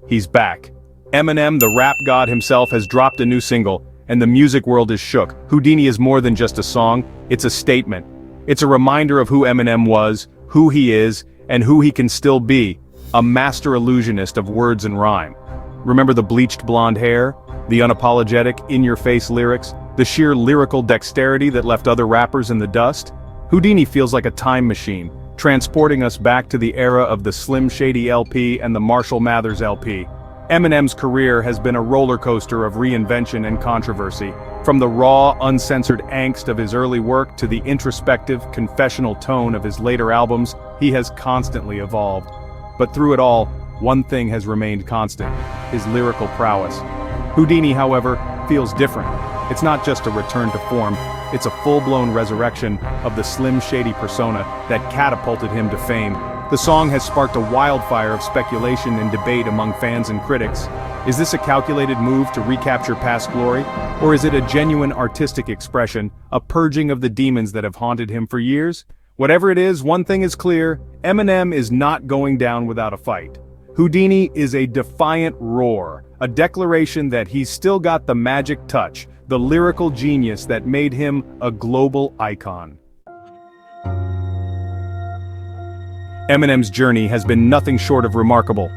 he's back. Eminem, the rap god himself, has dropped a new single, and the music world is shook. Houdini is more than just a song, it's a statement. It's a reminder of who Eminem was, who he is, and who he can still be, a master illusionist of words and rhyme. Remember the bleached blonde hair, the unapologetic, in-your-face lyrics, the sheer lyrical dexterity that left other rappers in the dust? Houdini feels like a time machine, transporting us back to the era of the Slim Shady LP and the Marshall Mathers LP. Eminem's career has been a roller coaster of reinvention and controversy. From the raw, uncensored angst of his early work to the introspective, confessional tone of his later albums, he has constantly evolved. But through it all, one thing has remained constant: his lyrical prowess. Houdini, however, feels different. It's not just a return to form, it's a full-blown resurrection of the Slim Shady persona that catapulted him to fame. The song has sparked a wildfire of speculation and debate among fans and critics. Is this a calculated move to recapture past glory? Or is it a genuine artistic expression, a purging of the demons that have haunted him for years? Whatever it is, one thing is clear: Eminem is not going down without a fight. Houdini is a defiant roar, a declaration that he's still got the magic touch, the lyrical genius that made him a global icon. Eminem's journey has been nothing short of remarkable.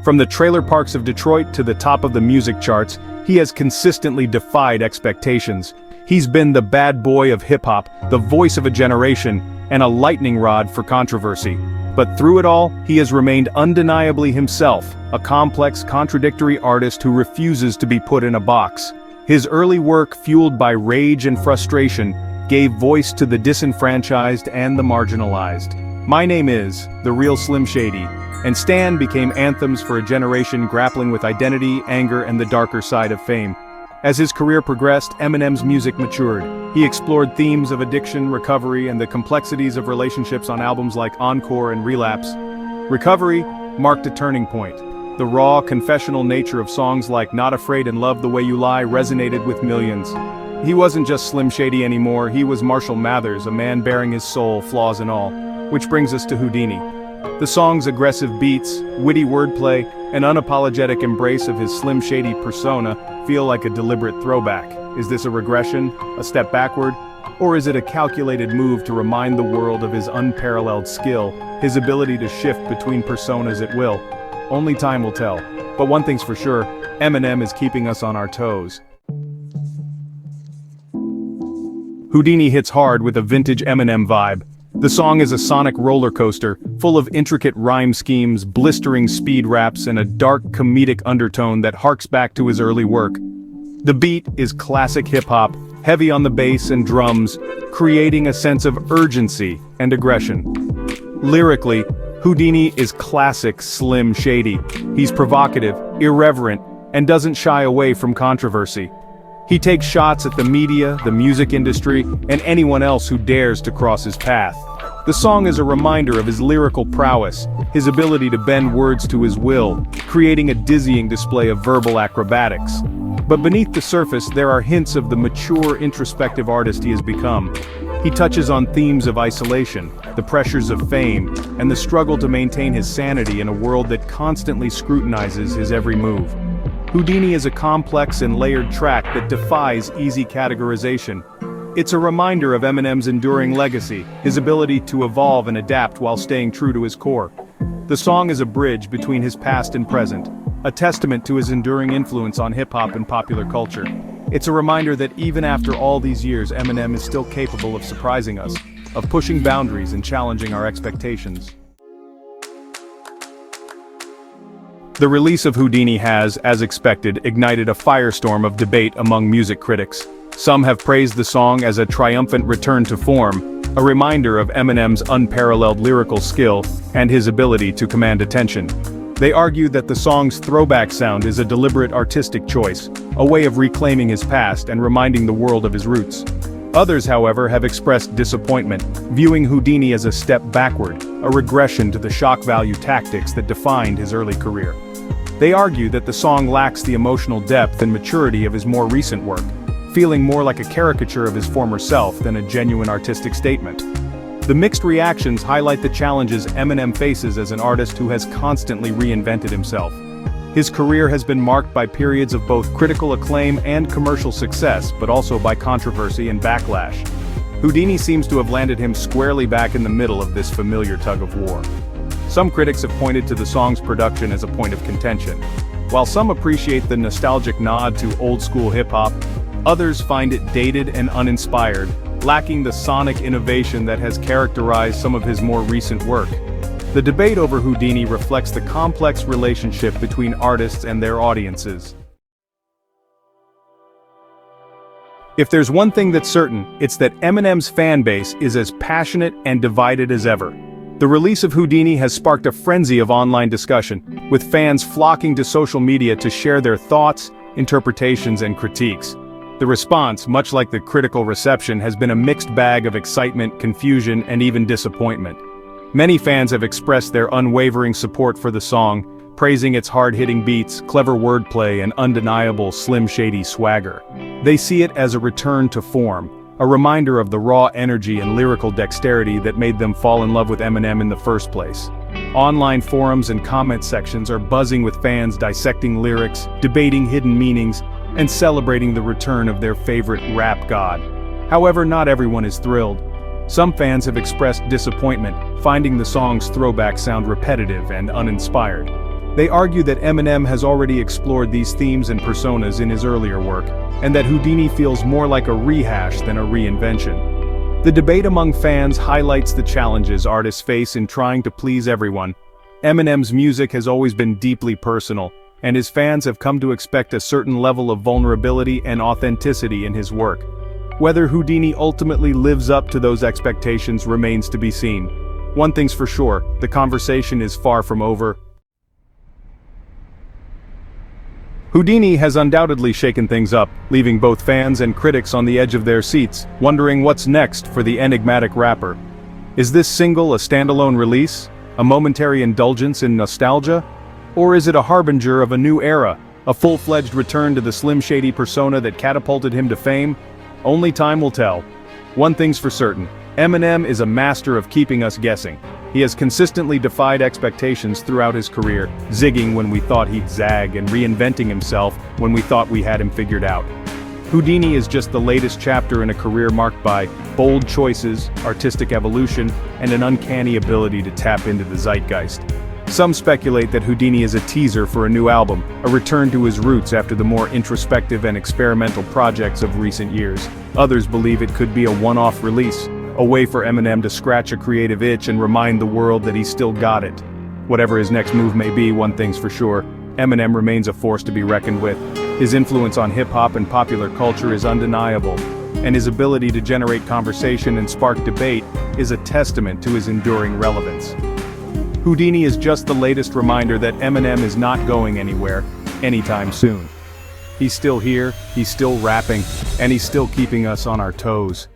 From the trailer parks of Detroit to the top of the music charts, he has consistently defied expectations. He's been the bad boy of hip-hop, the voice of a generation, and a lightning rod for controversy. But through it all, he has remained undeniably himself, a complex, contradictory artist who refuses to be put in a box. His early work, fueled by rage and frustration, gave voice to the disenfranchised and the marginalized. My name is The Real Slim Shady, and Stan became anthems for a generation grappling with identity, anger, and the darker side of fame. As his career progressed, Eminem's music matured. He explored themes of addiction, recovery, and the complexities of relationships on albums like Encore and Relapse. Recovery marked a turning point. The raw, confessional nature of songs like Not Afraid and Love the Way You Lie resonated with millions. He wasn't just Slim Shady anymore, he was Marshall Mathers, a man bearing his soul, flaws and all. Which brings us to Houdini. The song's aggressive beats, witty wordplay, and unapologetic embrace of his Slim Shady persona feel like a deliberate throwback. Is this a regression, a step backward, or is it a calculated move to remind the world of his unparalleled skill, his ability to shift between personas at will? Only time will tell. But one thing's for sure, Eminem is keeping us on our toes. Houdini hits hard with a vintage Eminem vibe. The song is a sonic roller coaster, full of intricate rhyme schemes, blistering speed raps, and a dark comedic undertone that harks back to his early work. The beat is classic hip-hop, heavy on the bass and drums, creating a sense of urgency and aggression. Lyrically, Houdini is classic Slim Shady. He's provocative, irreverent, and doesn't shy away from controversy. He takes shots at the media, the music industry, and anyone else who dares to cross his path. The song is a reminder of his lyrical prowess, his ability to bend words to his will, creating a dizzying display of verbal acrobatics. But beneath the surface, there are hints of the mature, introspective artist he has become. He touches on themes of isolation, the pressures of fame, and the struggle to maintain his sanity in a world that constantly scrutinizes his every move. Houdini is a complex and layered track that defies easy categorization. It's a reminder of Eminem's enduring legacy, his ability to evolve and adapt while staying true to his core. The song is a bridge between his past and present, a testament to his enduring influence on hip-hop and popular culture. It's a reminder that even after all these years, Eminem is still capable of surprising us, of pushing boundaries and challenging our expectations. The release of Houdini has, as expected, ignited a firestorm of debate among music critics. Some have praised the song as a triumphant return to form, a reminder of Eminem's unparalleled lyrical skill and his ability to command attention. They argue that the song's throwback sound is a deliberate artistic choice, a way of reclaiming his past and reminding the world of his roots. Others, however, have expressed disappointment, viewing Houdini as a step backward, a regression to the shock value tactics that defined his early career. They argue that the song lacks the emotional depth and maturity of his more recent work, feeling more like a caricature of his former self than a genuine artistic statement. The mixed reactions highlight the challenges Eminem faces as an artist who has constantly reinvented himself. His career has been marked by periods of both critical acclaim and commercial success, but also by controversy and backlash. Houdini seems to have landed him squarely back in the middle of this familiar tug-of-war. Some critics have pointed to the song's production as a point of contention. While some appreciate the nostalgic nod to old-school hip-hop, others find it dated and uninspired, lacking the sonic innovation that has characterized some of his more recent work. The debate over Houdini reflects the complex relationship between artists and their audiences. If there's one thing that's certain, it's that Eminem's fan base is as passionate and divided as ever. The release of Houdini has sparked a frenzy of online discussion, with fans flocking to social media to share their thoughts, interpretations, and critiques. The response, much like the critical reception, has been a mixed bag of excitement, confusion, and even disappointment. Many fans have expressed their unwavering support for the song, praising its hard-hitting beats, clever wordplay, and undeniable Slim Shady swagger. They see it as a return to form, a reminder of the raw energy and lyrical dexterity that made them fall in love with Eminem in the first place. Online forums and comment sections are buzzing with fans dissecting lyrics, debating hidden meanings, and celebrating the return of their favorite rap god. However, not everyone is thrilled. Some fans have expressed disappointment, finding the song's throwback sound repetitive and uninspired. They argue that Eminem has already explored these themes and personas in his earlier work, and that Houdini feels more like a rehash than a reinvention. The debate among fans highlights the challenges artists face in trying to please everyone. Eminem's music has always been deeply personal, and his fans have come to expect a certain level of vulnerability and authenticity in his work. Whether Houdini ultimately lives up to those expectations remains to be seen. One thing's for sure, the conversation is far from over. Houdini has undoubtedly shaken things up, leaving both fans and critics on the edge of their seats, wondering what's next for the enigmatic rapper. Is this single a standalone release, a momentary indulgence in nostalgia? Or is it a harbinger of a new era, a full-fledged return to the Slim Shady persona that catapulted him to fame? Only time will tell. One thing's for certain, Eminem is a master of keeping us guessing. He has consistently defied expectations throughout his career, zigging when we thought he'd zag and reinventing himself when we thought we had him figured out. Houdini is just the latest chapter in a career marked by bold choices, artistic evolution, and an uncanny ability to tap into the zeitgeist. Some speculate that Houdini is a teaser for a new album, a return to his roots after the more introspective and experimental projects of recent years. Others believe it could be a one-off release, a way for Eminem to scratch a creative itch and remind the world that he's still got it. Whatever his next move may be, one thing's for sure, Eminem remains a force to be reckoned with. His influence on hip-hop and popular culture is undeniable, and his ability to generate conversation and spark debate is a testament to his enduring relevance. Houdini is just the latest reminder that Eminem is not going anywhere, anytime soon. He's still here, he's still rapping, and he's still keeping us on our toes.